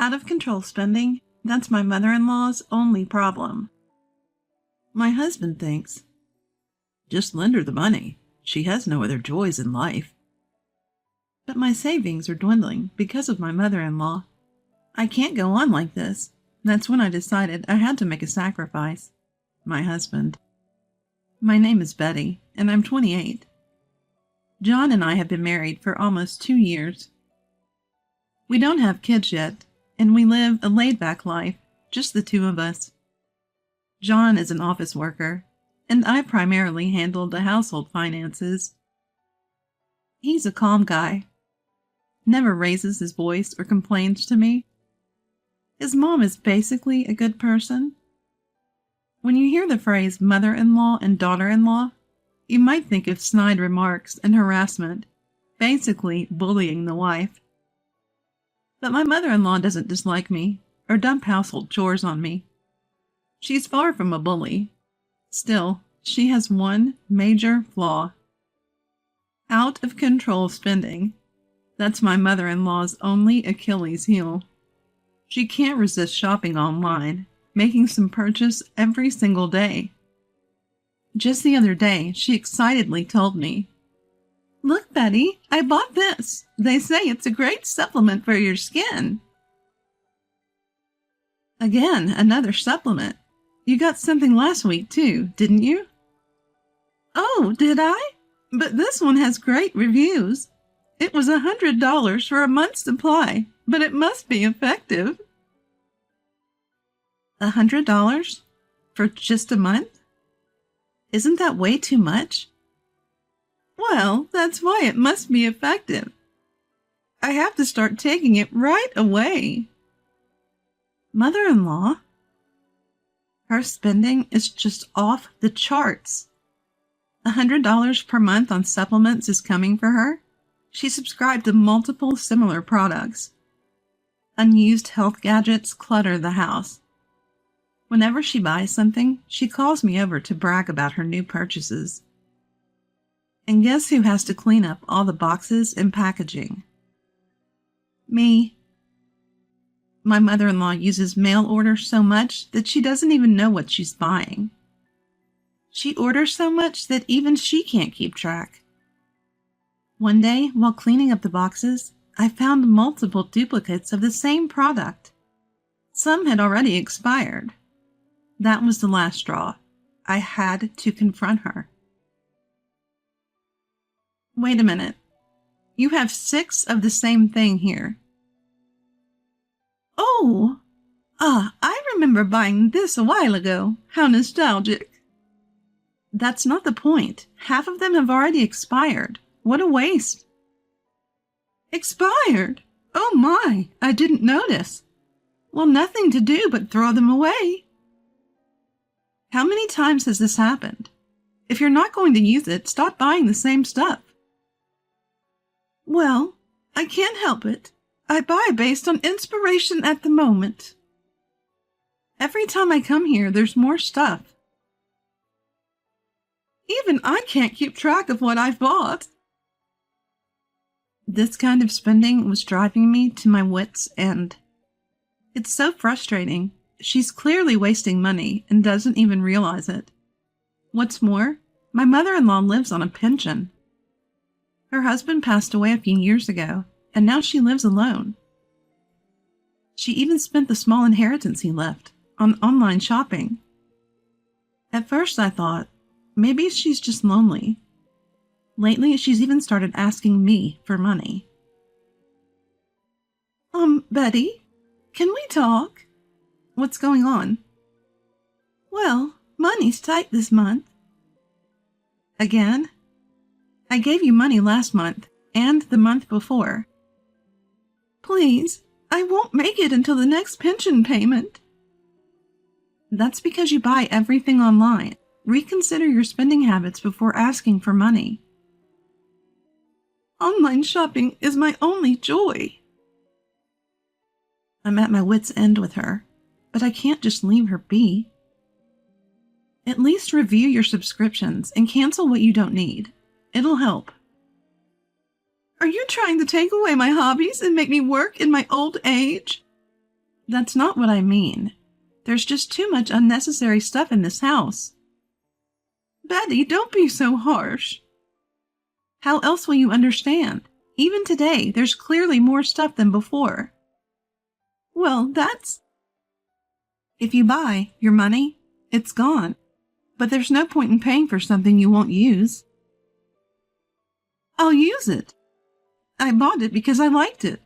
Out of control spending, that's my mother-in-law's only problem. My husband thinks, just lend her the money. She has no other joys in life. But my savings are dwindling because of my mother-in-law. I can't go on like this. That's when I decided I had to make a sacrifice. My husband. My name is Betty, and I'm 28. John and I have been married for almost 2 years. We don't have kids yet, and we live a laid-back life, just the two of us. John is an office worker, and I primarily handle the household finances. He's a calm guy. Never raises his voice or complains to me. His mom is basically a good person. When you hear the phrase mother-in-law and daughter-in-law, you might think of snide remarks and harassment, basically bullying the wife. But my mother-in-law doesn't dislike me or dump household chores on me. She's far from a bully. Still, she has one major flaw. Out of control spending. That's my mother-in-law's only Achilles heel. She can't resist shopping online, making some purchase every single day. Just the other day, she excitedly told me, "Look, Betty, I bought this. They say it's a great supplement for your skin." Again, another supplement. You got something last week, too, didn't you? Oh, did I? But this one has great reviews. It was $100 for a month's supply, but it must be effective. $100? For just a month? Isn't that way too much? Well, that's why it must be effective. I have to start taking it right away. Mother-in-law? Her spending is just off the charts. $100 per month on supplements is coming for her. She subscribed to multiple similar products. Unused health gadgets clutter the house. Whenever she buys something, she calls me over to brag about her new purchases. And guess who has to clean up all the boxes and packaging? Me. My mother-in-law uses mail order so much that she doesn't even know what she's buying. She orders so much that even she can't keep track. One day, while cleaning up the boxes, I found multiple duplicates of the same product. Some had already expired. That was the last straw. I had to confront her. Wait a minute. You have 6 of the same thing here. Oh! I remember buying this a while ago. How nostalgic. That's not the point. Half of them have already expired. What a waste. Expired? Oh my, I didn't notice. Well, nothing to do but throw them away. How many times has this happened? If you're not going to use it, stop buying the same stuff. Well, I can't help it. I buy based on inspiration at the moment. Every time I come here, there's more stuff. Even I can't keep track of what I've bought. This kind of spending was driving me to my wits' end. It's so frustrating. She's clearly wasting money and doesn't even realize it. What's more, my mother-in-law lives on a pension. Her husband passed away a few years ago, and now she lives alone. She even spent the small inheritance he left on online shopping. At first I thought, maybe she's just lonely. Lately, she's even started asking me for money. Betty, can we talk? What's going on? Well, money's tight this month. Again? I gave you money last month and the month before. Please, I won't make it until the next pension payment. That's because you buy everything online. Reconsider your spending habits before asking for money. Online shopping is my only joy. I'm at my wit's end with her, but I can't just leave her be. At least review your subscriptions and cancel what you don't need. It'll help. Are you trying to take away my hobbies and make me work in my old age? That's not what I mean. There's just too much unnecessary stuff in this house. Betty, don't be so harsh. How else will you understand? Even today, there's clearly more stuff than before. Well, that's... If you buy your money, it's gone. But there's no point in paying for something you won't use. I'll use it. I bought it because I liked it.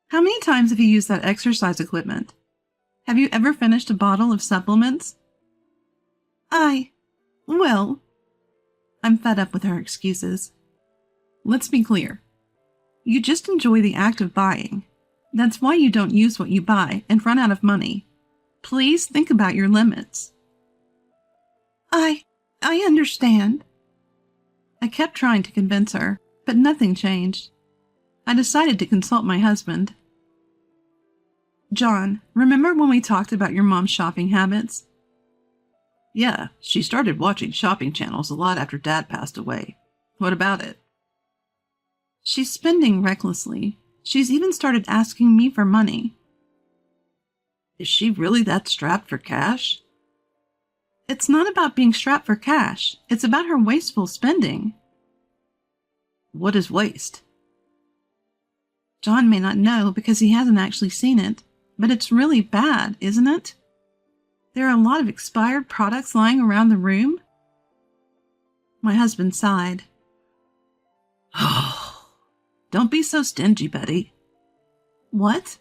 How many times have you used that exercise equipment? Have you ever finished a bottle of supplements? Well, I'm fed up with her excuses. Let's be clear. You just enjoy the act of buying. That's why you don't use what you buy and run out of money. Please think about your limits. I understand. I kept trying to convince her, but nothing changed. I decided to consult my husband. John, remember when we talked about your mom's shopping habits? Yeah, she started watching shopping channels a lot after Dad passed away. What about it? She's spending recklessly. She's even started asking me for money. Is she really that strapped for cash? It's not about being strapped for cash. It's about her wasteful spending. What is waste? John may not know because he hasn't actually seen it, but it's really bad, isn't it? There are a lot of expired products lying around the room. My husband sighed. Oh, don't be so stingy, Betty. What?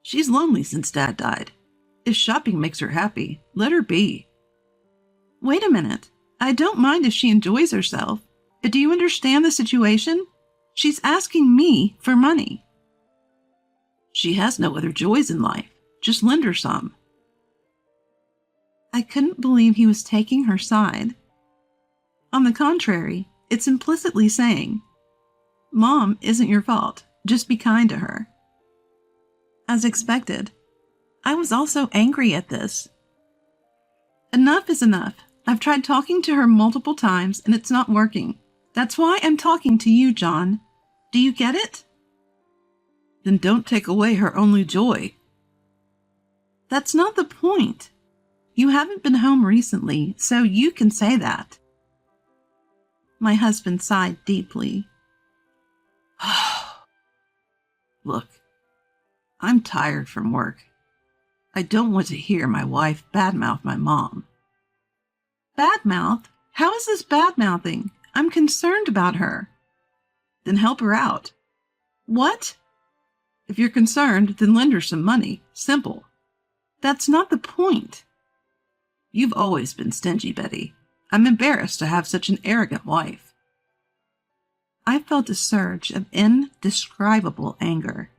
She's lonely since Dad died. If shopping makes her happy, let her be. Wait a minute. I don't mind if she enjoys herself, but do you understand the situation? She's asking me for money. She has no other joys in life. Just lend her some. I couldn't believe he was taking her side. On the contrary, it's implicitly saying, Mom isn't your fault. Just be kind to her. As expected, I was also angry at this. Enough is enough. I've tried talking to her multiple times and it's not working. That's why I'm talking to you, John. Do you get it? Then don't take away her only joy. That's not the point. You haven't been home recently, so you can say that. My husband sighed deeply. Look, I'm tired from work. I don't want to hear my wife badmouth my mom. Badmouth? How is this badmouthing? I'm concerned about her. Then help her out. What? If you're concerned, then lend her some money. Simple. That's not the point. You've always been stingy, Betty. I'm embarrassed to have such an arrogant wife. I felt a surge of indescribable anger.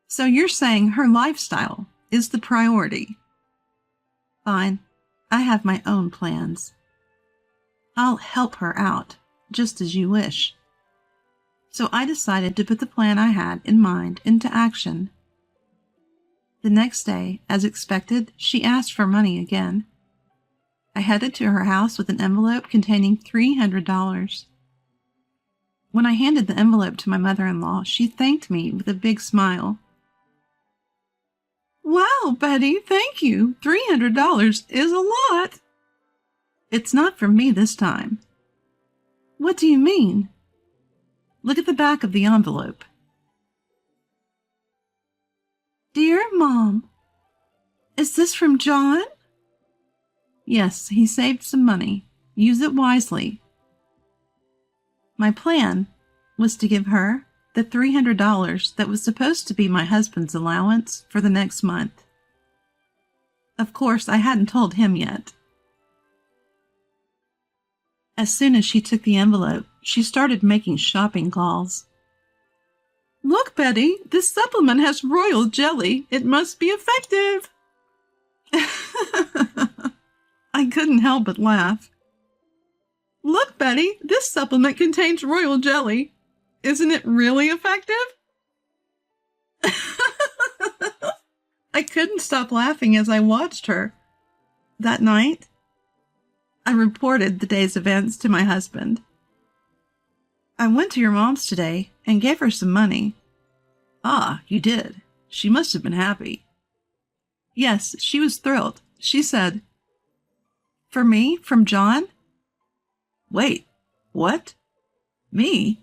So you're saying her lifestyle is the priority? Fine. I have my own plans. I'll help her out, just as you wish. So I decided to put the plan I had in mind into action. The next day, as expected, she asked for money again. I headed to her house with an envelope containing $300. When I handed the envelope to my mother-in-law, she thanked me with a big smile. Wow, Betty, thank you. $300 is a lot. It's not from me this time. What do you mean? Look at the back of the envelope. Dear Mom, is this from John? Yes, he saved some money. Use it wisely. My plan was to give her the $300 that was supposed to be my husband's allowance for the next month. Of course, I hadn't told him yet. As soon as she took the envelope, she started making shopping calls. Look, Betty, this supplement has royal jelly. It must be effective. I couldn't help but laugh. Look, Betty, this supplement contains royal jelly. Isn't it really effective? I couldn't stop laughing as I watched her. That night, I reported the day's events to my husband. I went to your mom's today and gave her some money. Ah, you did. She must have been happy. Yes, she was thrilled. She said, "For me? From John?" Wait, what? Me?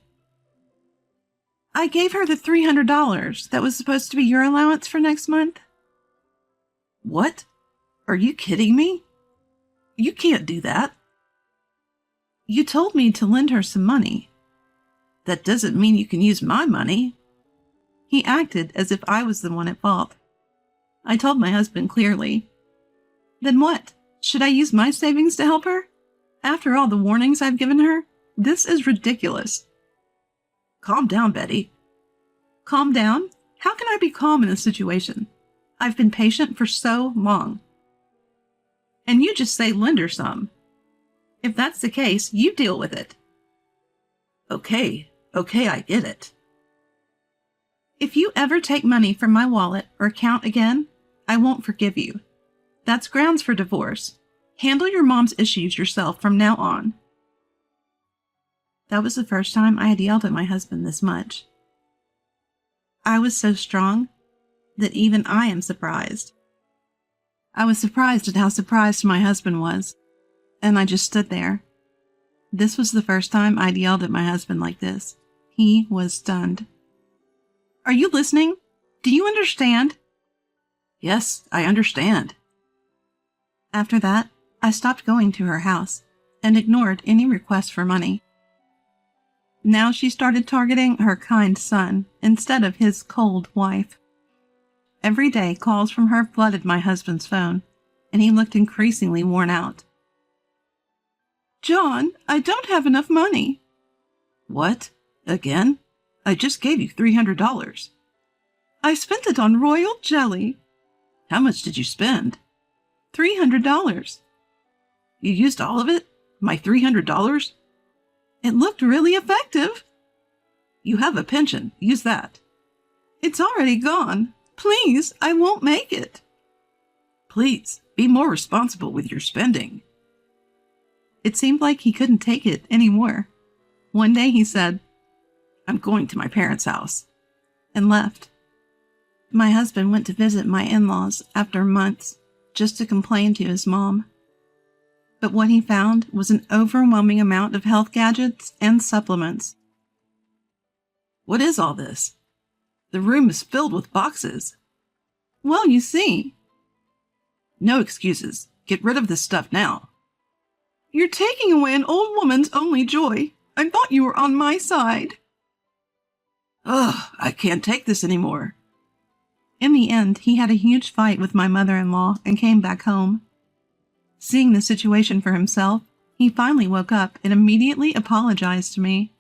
I gave her the $300 that was supposed to be your allowance for next month. What? Are you kidding me? You can't do that. You told me to lend her some money. That doesn't mean you can use my money. He acted as if I was the one at fault. I told my husband clearly. Then what? Should I use my savings to help her? After all the warnings I've given her, this is ridiculous. Calm down, Betty. Calm down? How can I be calm in this situation? I've been patient for so long. And you just say lend her some. If that's the case, you deal with it. Okay, I get it. If you ever take money from my wallet or account again, I won't forgive you. That's grounds for divorce. Handle your mom's issues yourself from now on. That was the first time I had yelled at my husband this much. I was so strong that even I am surprised. I was surprised at how surprised my husband was, and I just stood there. This was the first time I'd yelled at my husband like this. He was stunned. Are you listening? Do you understand? Yes, I understand. After that, I stopped going to her house and ignored any requests for money. Now she started targeting her kind son instead of his cold wife. Every day, calls from her flooded my husband's phone, and he looked increasingly worn out. John, I don't have enough money. What? Again? I just gave you $300. I spent it on royal jelly. How much did you spend? $300. You used all of it? My $300? It looked really effective. You have a pension. Use that. It's already gone. Please, I won't make it. Please, be more responsible with your spending. It seemed like he couldn't take it anymore. One day he said, I'm going to my parents' house, and left. My husband went to visit my in-laws after months just to complain to his mom. But what he found was an overwhelming amount of health gadgets and supplements. What is all this? The room is filled with boxes. Well, you see. No excuses. Get rid of this stuff now. You're taking away an old woman's only joy. I thought you were on my side. Ugh, I can't take this anymore. In the end, he had a huge fight with my mother-in-law and came back home. Seeing the situation for himself, he finally woke up and immediately apologized to me.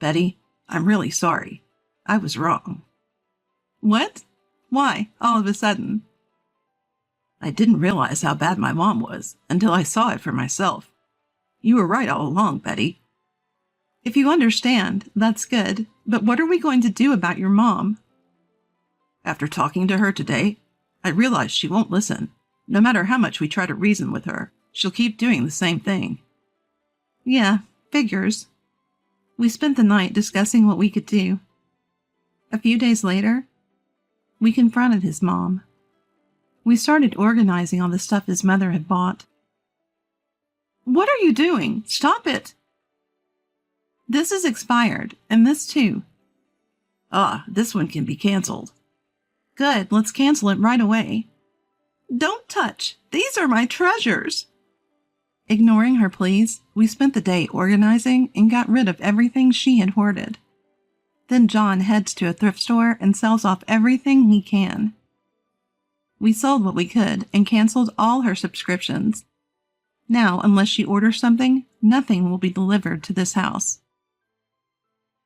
Betty, I'm really sorry. I was wrong. What? Why, all of a sudden? I didn't realize how bad my mom was until I saw it for myself. You were right all along, Betty. If you understand, that's good, but what are we going to do about your mom? After talking to her today, I realize she won't listen. No matter how much we try to reason with her, she'll keep doing the same thing. Yeah, figures. We spent the night discussing what we could do. A few days later, we confronted his mom. We started organizing all the stuff his mother had bought. What are you doing? Stop it! This is expired, and this too. Ah, this one can be canceled. Good, let's cancel it right away. Don't touch! These are my treasures! Ignoring her pleas, we spent the day organizing and got rid of everything she had hoarded. Then John heads to a thrift store and sells off everything he can. We sold what we could and canceled all her subscriptions. Now, unless she orders something, nothing will be delivered to this house.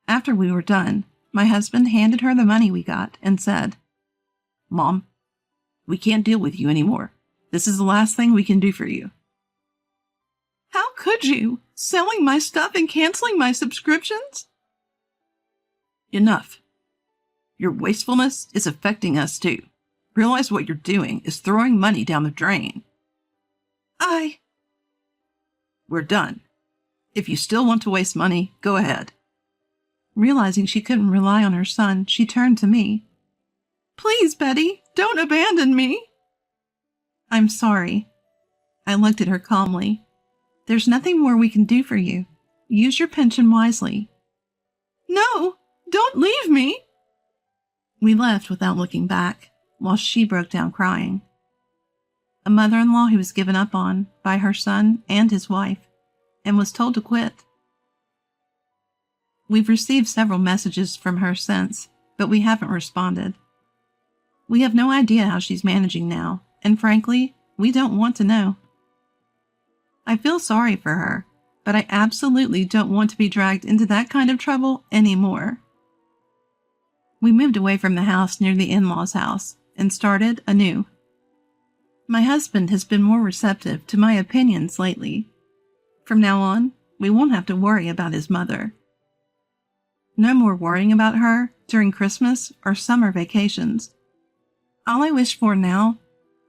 After we were done, my husband handed her the money we got and said, Mom, we can't deal with you anymore. This is the last thing we can do for you. How could you? Selling my stuff and canceling my subscriptions? Enough. Your wastefulness is affecting us too. Realize what you're doing is throwing money down the drain. We're done. If you still want to waste money, go ahead. Realizing she couldn't rely on her son, she turned to me. Please, Betty, don't abandon me. I'm sorry. I looked at her calmly. There's nothing more we can do for you. Use your pension wisely. No, don't leave me. We left without looking back, while she broke down crying. A mother-in-law who was given up on by her son and his wife, and was told to quit. We've received several messages from her since, but we haven't responded. We have no idea how she's managing now, and frankly, we don't want to know. I feel sorry for her, but I absolutely don't want to be dragged into that kind of trouble anymore. We moved away from the house near the in-laws' house and started anew. My husband has been more receptive to my opinions lately. From now on, we won't have to worry about his mother. No more worrying about her during Christmas or summer vacations. All I wish for now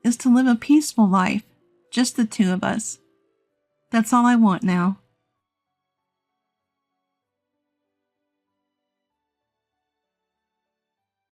is to live a peaceful life, just the two of us. That's all I want now.